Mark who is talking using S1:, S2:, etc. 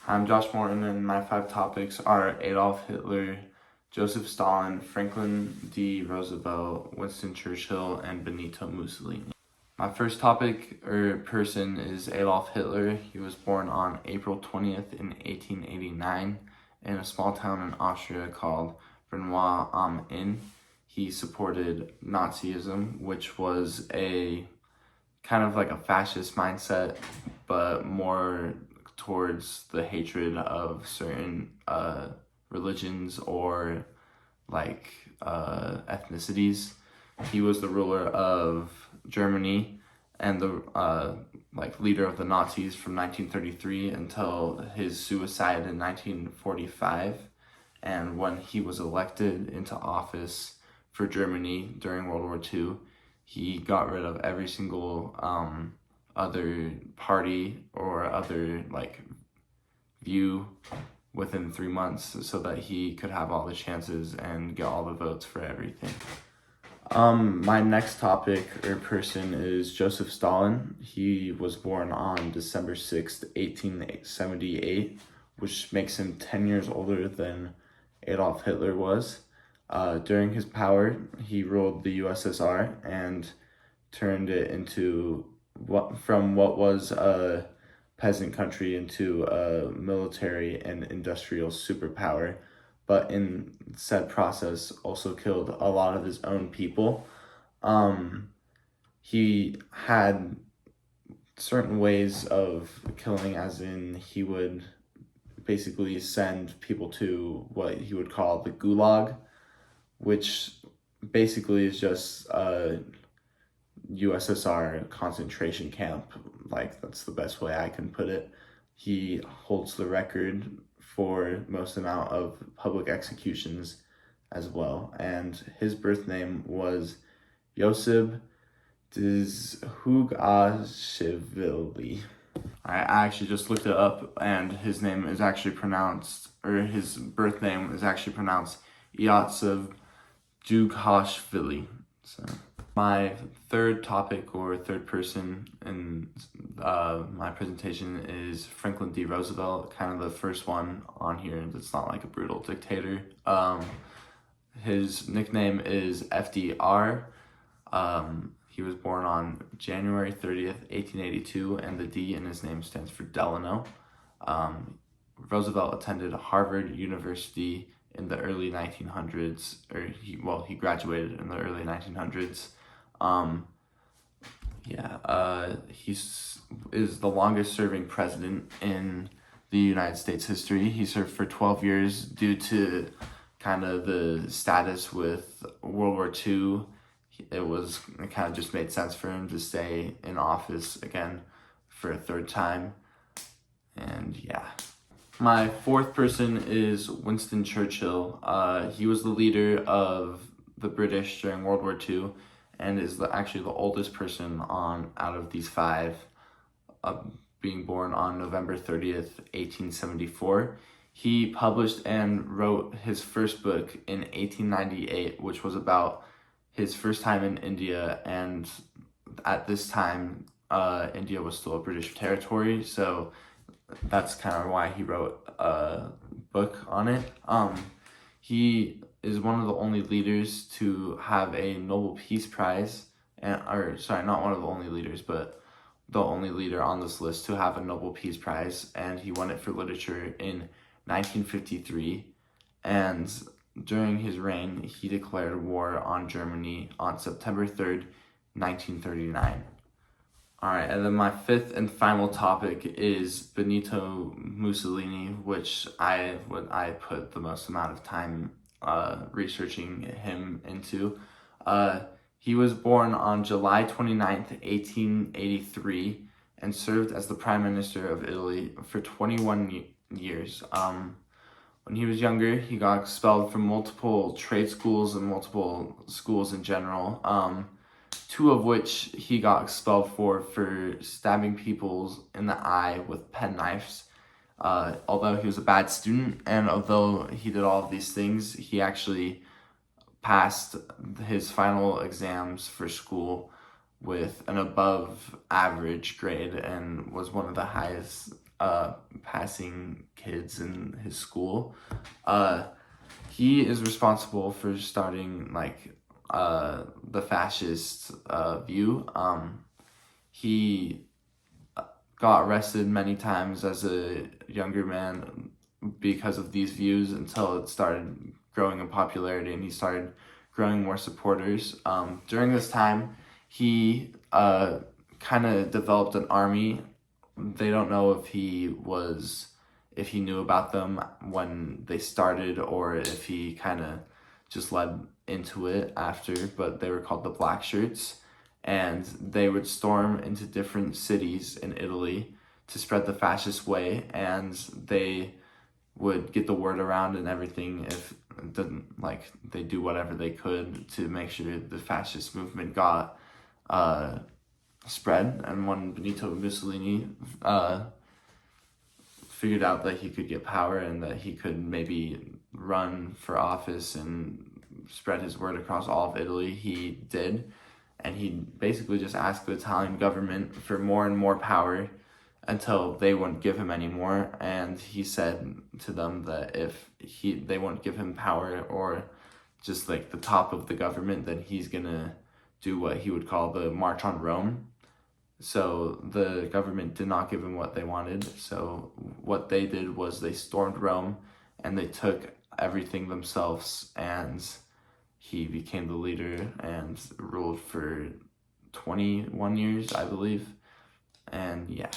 S1: I'm Josh Morton, and my 5 topics are Adolf Hitler, Joseph Stalin, Franklin D. Roosevelt, Winston Churchill, and Benito Mussolini. My first topic or person is Adolf Hitler. He was born on April 20th in 1889 in a small town in Austria called Benoit am Inn. He supported Nazism, which was a kind of like a fascist mindset, but more towards the hatred of certain religions or ethnicities. He was the ruler of Germany and the leader of the Nazis from 1933 until his suicide in 1945. And when he was elected into office for Germany during World War II, he got rid of every single other party or other view within 3 months so that he could have all the chances and get all the votes for everything. My next topic or person is Joseph Stalin. He was born on December 6th, 1878, which makes him 10 years older than Adolf Hitler was. During his power, he ruled the USSR and turned it into what was a peasant country into a military and industrial superpower, but in said process also killed a lot of his own people. He had certain ways of killing, as in he would basically send people to what he would call the Gulag, which basically is just a USSR concentration camp. That's the best way I can put it. He holds the record for most amount of public executions as well, and his birth name was Yosef Dzhugashvili. I actually just looked it up, and his name is actually pronounced, or his birth name is actually pronounced Yosef Dzhugashvili. So my third topic or third person in my presentation is Franklin D. Roosevelt, kind of the first one on here that's not like a brutal dictator. His nickname is FDR. He was born on January 30th, 1882, and the D in his name stands for Delano. Roosevelt attended Harvard University in the early 1900s, he graduated in the early 1900s. He is the longest serving president in the United States history. He served for 12 years due to kind of the status with World War II. It kind of just made sense for him to stay in office again for a third time. And yeah. My fourth person is Winston Churchill. He was the leader of the British during World War II and is actually the oldest person out of these 5, being born on November 30th, 1874. He published and wrote his first book in 1898, which was about his first time in India, and at this time, India was still a British territory, so that's kind of why he wrote a book on it. He is one of the only leaders to have a Nobel Peace Prize, not one of the only leaders, but the only leader on this list to have a Nobel Peace Prize, and he won it for literature in 1953, and during his reign, he declared war on Germany on September 3rd, 1939. All right, and then my fifth and final topic is Benito Mussolini, which I put the most amount of time researching him into. He was born on July 29th, 1883, and served as the Prime Minister of Italy for 21 years. When he was younger, he got expelled from multiple trade schools and multiple schools in general. 2 of which he got expelled for stabbing people in the eye with penknives. Although he was a bad student, and although he did all of these things, he actually passed his final exams for school with an above average grade and was one of the highest passing kids in his school. He is responsible for starting like the fascist view. He got arrested many times as a younger man because of these views until it started growing in popularity and he started growing more supporters. During this time, he kind of developed an army. They don't know if he knew about them when they started or if he kind of just led into it after, but they were called the Black Shirts, and they would storm into different cities in Italy to spread the fascist way, and they would get the word around and everything. If it didn't, like, they do whatever they could to make sure the fascist movement got spread. And when Benito Mussolini figured out that he could get power and that he could maybe run for office and spread his word across all of Italy, he did. And he basically just asked the Italian government for more and more power until they wouldn't give him any more. And he said to them that if they won't give him power or just like the top of the government, then he's gonna do what he would call the March on Rome. So the government did not give him what they wanted. So what they did was they stormed Rome and they took everything themselves, and he became the leader and ruled for 21 years, I believe. And yeah.